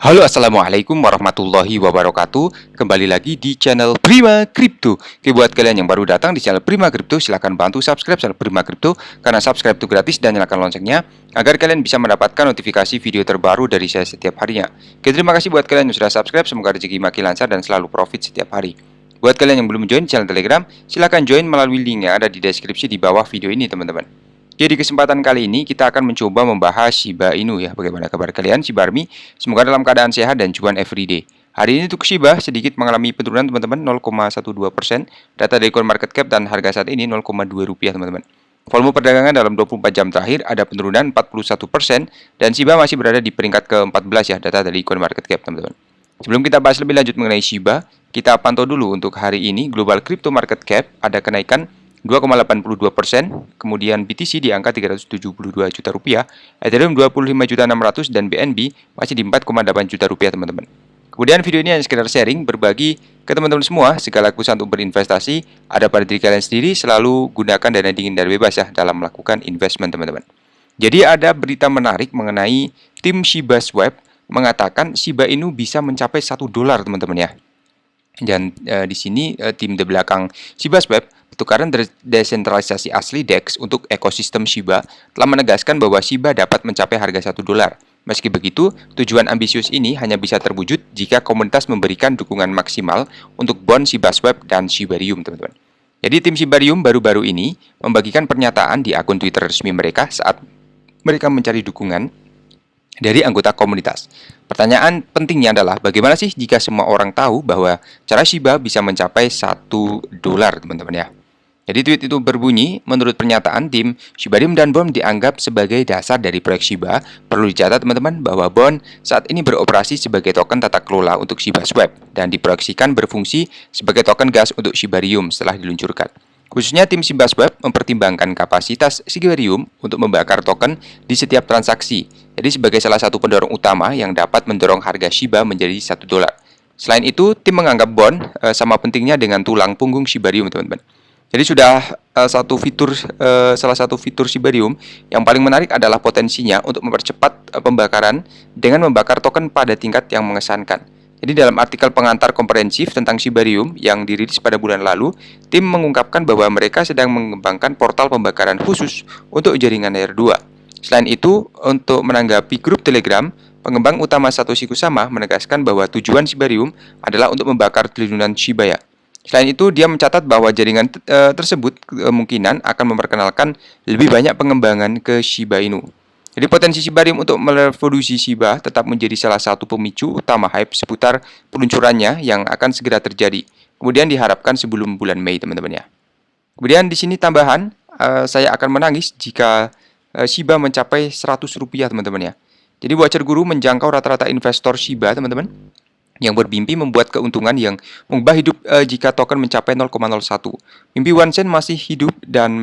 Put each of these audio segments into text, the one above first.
Halo, assalamualaikum warahmatullahi wabarakatuh. Kembali lagi di channel Prima Crypto. Oke, buat kalian yang baru datang di channel Prima Crypto, silahkan bantu subscribe channel Prima Crypto karena subscribe itu gratis dan nyalakan loncengnya agar kalian bisa mendapatkan notifikasi video terbaru dari saya setiap harinya. Oke, terima kasih buat kalian yang sudah subscribe. Semoga rezeki makin lancar dan selalu profit setiap hari. Buat kalian yang belum join channel Telegram, silahkan join melalui link yang ada di deskripsi di bawah video ini, teman-teman. Jadi kesempatan kali ini kita akan mencoba membahas Shiba Inu ya. Bagaimana kabar kalian Shiba Army? Semoga dalam keadaan sehat dan cuan everyday. Hari ini untuk Shiba sedikit mengalami penurunan teman-teman 0,12%. Data dari CoinMarketCap dan harga saat ini 0,2 rupiah teman-teman. Volume perdagangan dalam 24 jam terakhir ada penurunan 41% dan Shiba masih berada di peringkat ke-14 ya, data dari CoinMarketCap teman-teman. Sebelum kita bahas lebih lanjut mengenai Shiba, kita pantau dulu untuk hari ini global crypto market cap ada kenaikan 2,82%, kemudian BTC di angka 372 juta rupiah, Ethereum 25.600 dan BNB masih di 4,8 juta rupiah teman-teman. Kemudian video ini hanya sekedar sharing, berbagi ke teman-teman semua, segala keputusan untuk berinvestasi ada pada diri kalian sendiri, selalu gunakan dana dingin dan bebas ya dalam melakukan investment teman-teman. Jadi ada berita menarik mengenai tim Shiba Swap mengatakan Shiba Inu bisa mencapai $1 teman-teman ya. Dan di sini tim di belakang Shiba Swap, pertukaran desentralisasi asli DEX untuk ekosistem Shiba, telah menegaskan bahwa Shiba dapat mencapai harga $1. Meski begitu, tujuan ambisius ini hanya bisa terwujud jika komunitas memberikan dukungan maksimal untuk bond Shiba Swap dan Shibarium, teman-teman. Jadi tim Shibarium baru-baru ini membagikan pernyataan di akun Twitter resmi mereka saat mereka mencari dukungan dari anggota komunitas. Pertanyaan pentingnya adalah bagaimana sih jika semua orang tahu bahwa cara Shiba bisa mencapai $1, teman-teman ya. Jadi tweet itu berbunyi, menurut pernyataan tim, Shibarium dan BOM dianggap sebagai dasar dari proyek Shiba. Perlu dicatat teman-teman bahwa BOM saat ini beroperasi sebagai token tata kelola untuk Shiba Swap dan diproyeksikan berfungsi sebagai token gas untuk Shibarium setelah diluncurkan. Khususnya tim Shiba Swap mempertimbangkan kapasitas Shibarium untuk membakar token di setiap transaksi. Jadi sebagai salah satu pendorong utama yang dapat mendorong harga Shiba menjadi $1. Selain itu, tim menganggap BOM sama pentingnya dengan tulang punggung Shibarium, teman-teman. Jadi sudah salah satu fitur Shibarium yang paling menarik adalah potensinya untuk mempercepat pembakaran dengan membakar token pada tingkat yang mengesankan. Jadi dalam artikel pengantar komprehensif tentang Shibarium yang dirilis pada bulan lalu, tim mengungkapkan bahwa mereka sedang mengembangkan portal pembakaran khusus untuk jaringan Layer 2. Selain itu, untuk menanggapi grup Telegram, pengembang utama Satoshi Kusama menegaskan bahwa tujuan Shibarium adalah untuk membakar triliunan Shiba ya. Selain itu, dia mencatat bahwa jaringan tersebut kemungkinan akan memperkenalkan lebih banyak pengembangan ke Shiba Inu. Jadi potensi Shibarium untuk merevolusi Shiba tetap menjadi salah satu pemicu utama hype seputar peluncurannya yang akan segera terjadi. Kemudian diharapkan sebelum bulan Mei, teman-teman ya. Kemudian di sini tambahan, saya akan menangis jika Shiba mencapai $100, teman-teman ya. Jadi Watcher Guru menjangkau rata-rata investor Shiba, teman-teman, yang bermimpi membuat keuntungan yang mengubah hidup jika token mencapai 0,01. Mimpi Wansen masih hidup dan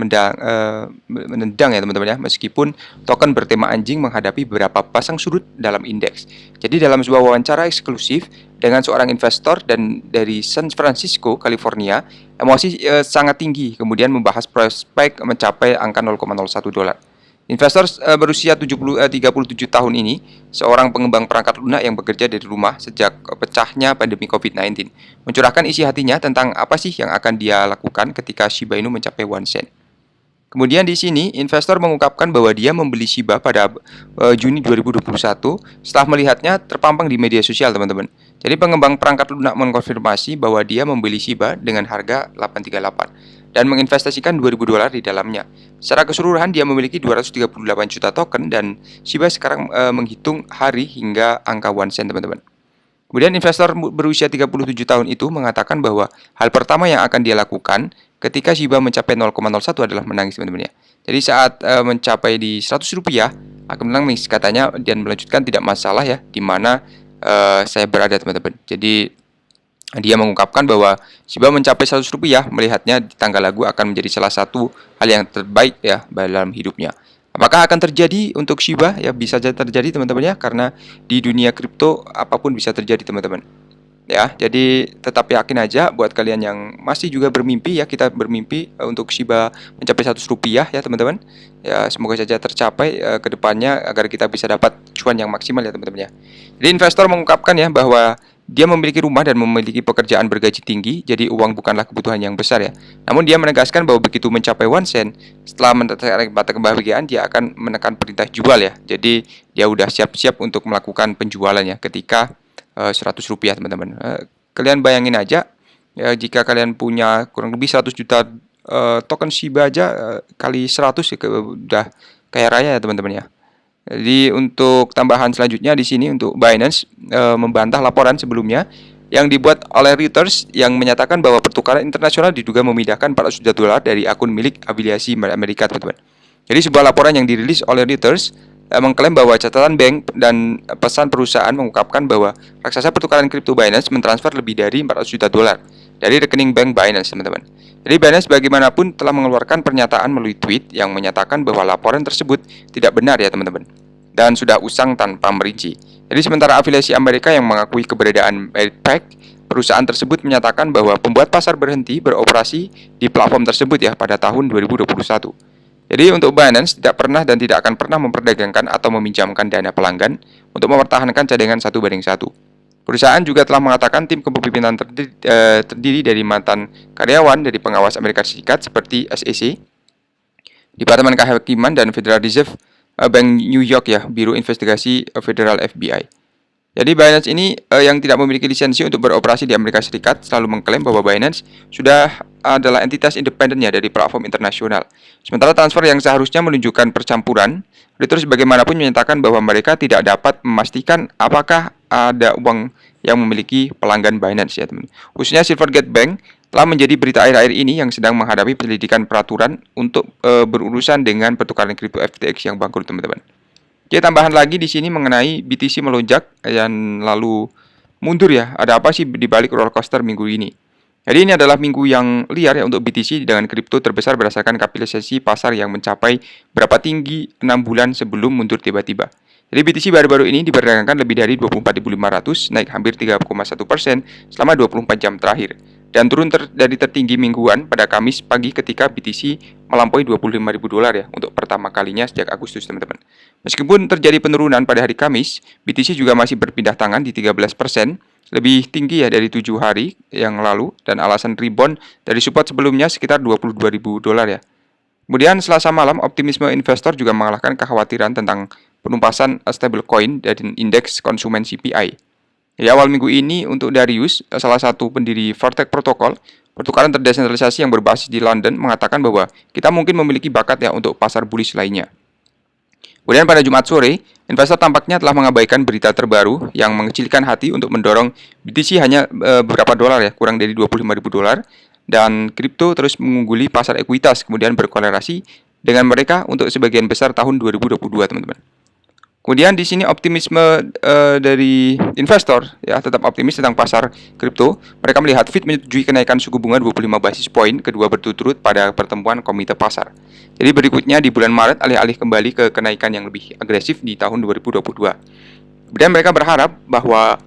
menendang ya teman-teman ya, meskipun token bertema anjing menghadapi beberapa pasang surut dalam indeks. Jadi dalam sebuah wawancara eksklusif dengan seorang investor dan dari San Francisco, California, emosi sangat tinggi kemudian membahas prospek mencapai angka $0,01. Investor berusia 37 tahun ini, seorang pengembang perangkat lunak yang bekerja dari rumah sejak pecahnya pandemi COVID-19, mencurahkan isi hatinya tentang apa sih yang akan dia lakukan ketika Shiba Inu mencapai 1 sen. Kemudian di sini, investor mengungkapkan bahwa dia membeli Shiba pada Juni 2021 setelah melihatnya terpampang di media sosial, teman-teman. Jadi pengembang perangkat lunak mengkonfirmasi bahwa dia membeli Shiba dengan harga 838 dan menginvestasikan $2.000 di dalamnya. Secara keseluruhan dia memiliki 238 juta token dan Shiba sekarang menghitung hari hingga angka 1 sen, teman-teman. Kemudian investor berusia 37 tahun itu mengatakan bahwa hal pertama yang akan dia lakukan ketika Shiba mencapai 0,01 adalah menangis, teman-teman ya. Jadi saat mencapai di $100 akan menangis katanya dan melanjutkan tidak masalah ya di mana saya berada, teman-teman. Jadi dia mengungkapkan bahwa Shiba mencapai $100 melihatnya di tanggal lagu akan menjadi salah satu hal yang terbaik ya dalam hidupnya. Apakah akan terjadi untuk Shiba? Ya bisa saja terjadi teman-teman ya, karena di dunia kripto apapun bisa terjadi teman-teman. ya. Jadi tetap yakin aja buat kalian yang masih juga bermimpi ya, kita bermimpi untuk Shiba mencapai 100 rupiah ya teman-teman. Ya semoga saja tercapai ke depannya agar kita bisa dapat cuan yang maksimal ya teman-teman ya. Jadi investor mengungkapkan ya bahwa dia memiliki rumah dan memiliki pekerjaan bergaji tinggi, jadi uang bukanlah kebutuhan yang besar ya. Namun dia menegaskan bahwa begitu mencapai 1 sen, setelah mendapatkan kebahagiaan, dia akan menekan perintah jual ya. Jadi dia udah siap-siap untuk melakukan penjualannya ketika 100 rupiah teman-teman. Kalian bayangin aja ya, jika kalian punya kurang lebih 100 juta token Shiba aja kali 100 ya, udah kaya raya ya teman-teman ya. Jadi untuk tambahan selanjutnya di sini untuk Binance membantah laporan sebelumnya yang dibuat oleh Reuters yang menyatakan bahwa pertukaran internasional diduga memindahkan 400 juta dolar dari akun milik afiliasi Amerika, teman-teman. Jadi sebuah laporan yang dirilis oleh Reuters mengklaim bahwa catatan bank dan pesan perusahaan mengungkapkan bahwa raksasa pertukaran kripto Binance mentransfer lebih dari 400 juta dolar dari rekening bank Binance, teman-teman. Jadi Binance bagaimanapun telah mengeluarkan pernyataan melalui tweet yang menyatakan bahwa laporan tersebut tidak benar ya teman-teman, dan sudah usang tanpa merinci. Jadi sementara afiliasi Amerika yang mengakui keberadaan Meritpack, perusahaan tersebut menyatakan bahwa pembuat pasar berhenti beroperasi di platform tersebut ya pada tahun 2021. Jadi untuk Binance tidak pernah dan tidak akan pernah memperdagangkan atau meminjamkan dana pelanggan untuk mempertahankan cadangan 1:1. Perusahaan juga telah mengatakan tim kepemimpinan terdiri dari mantan karyawan dari pengawas Amerika Serikat seperti SEC, Departemen Kehakiman dan Federal Reserve Bank New York ya, Biro Investigasi Federal FBI. Jadi Binance ini yang tidak memiliki lisensi untuk beroperasi di Amerika Serikat selalu mengklaim bahwa Binance sudah adalah entitas independen ya dari platform internasional. Sementara transfer yang seharusnya menunjukkan percampuran, Reuters bagaimanapun menyatakan bahwa mereka tidak dapat memastikan apakah ada uang yang memiliki pelanggan Binance ya teman. Khususnya Silvergate Bank telah menjadi berita akhir-akhir ini yang sedang menghadapi penyelidikan peraturan untuk berurusan dengan pertukaran kripto FTX yang bangkrut, teman-teman. Oke, tambahan lagi di sini mengenai BTC melonjak dan lalu mundur ya. Ada apa sih di balik roller coaster minggu ini? Jadi ini adalah minggu yang liar ya untuk BTC dengan kripto terbesar berdasarkan kapitalisasi pasar yang mencapai berapa tinggi 6 bulan sebelum mundur tiba-tiba. Jadi BTC baru-baru ini diperdagangkan lebih dari 24.500, naik hampir 3,1% selama 24 jam terakhir. Dan turun dari tertinggi mingguan pada Kamis pagi ketika BTC melampaui 25.000 dolar ya untuk pertama kalinya sejak Agustus, teman-teman. Meskipun terjadi penurunan pada hari Kamis, BTC juga masih berpindah tangan di 13%, lebih tinggi ya dari 7 hari yang lalu, dan alasan rebound dari support sebelumnya sekitar 22.000 dolar ya. Kemudian Selasa malam, optimisme investor juga mengalahkan kekhawatiran tentang penumpasan stablecoin dan indeks konsumen CPI. Di awal minggu ini untuk Darius, salah satu pendiri Vertex Protocol, pertukaran terdesentralisasi yang berbasis di London, mengatakan bahwa kita mungkin memiliki bakat ya untuk pasar bullish lainnya. Kemudian pada Jumat sore, investor tampaknya telah mengabaikan berita terbaru yang mengecilkan hati untuk mendorong BTC hanya beberapa dolar ya, kurang dari 25.000 dolar, dan kripto terus mengungguli pasar ekuitas, kemudian berkolerasi dengan mereka untuk sebagian besar tahun 2022, teman-teman. Kemudian di sini optimisme dari investor ya tetap optimis tentang pasar kripto. Mereka melihat Fed menyetujui kenaikan suku bunga 25 basis poin kedua berturut-turut pada pertemuan komite pasar. Jadi berikutnya di bulan Maret alih-alih kembali ke kenaikan yang lebih agresif di tahun 2022. Kemudian mereka berharap bahwa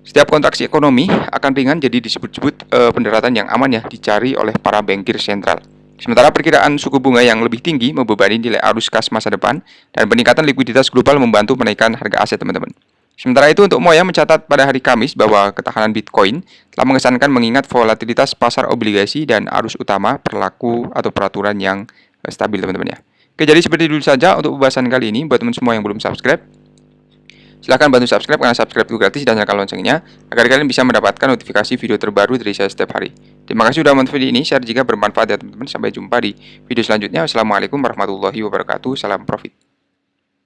setiap kontraksi ekonomi akan ringan, jadi disebut-sebut pendaratan yang aman ya dicari oleh para bankir sentral. Sementara perkiraan suku bunga yang lebih tinggi membebani nilai arus kas masa depan dan peningkatan likuiditas global membantu menaikkan harga aset, teman-teman. Sementara itu untuk Moya mencatat pada hari Kamis bahwa ketahanan Bitcoin telah mengesankan mengingat volatilitas pasar obligasi dan arus utama perlaku atau peraturan yang stabil, teman-teman ya. Oke, jadi seperti dulu saja untuk pembahasan kali ini. Buat teman semua yang belum subscribe, silahkan bantu subscribe karena subscribe itu gratis dan nyalakan loncengnya agar kalian bisa mendapatkan notifikasi video terbaru dari saya setiap hari. Terima kasih sudah menonton video ini, share jika bermanfaat ya teman-teman. Sampai jumpa di video selanjutnya. Wassalamualaikum warahmatullahi wabarakatuh. Salam profit.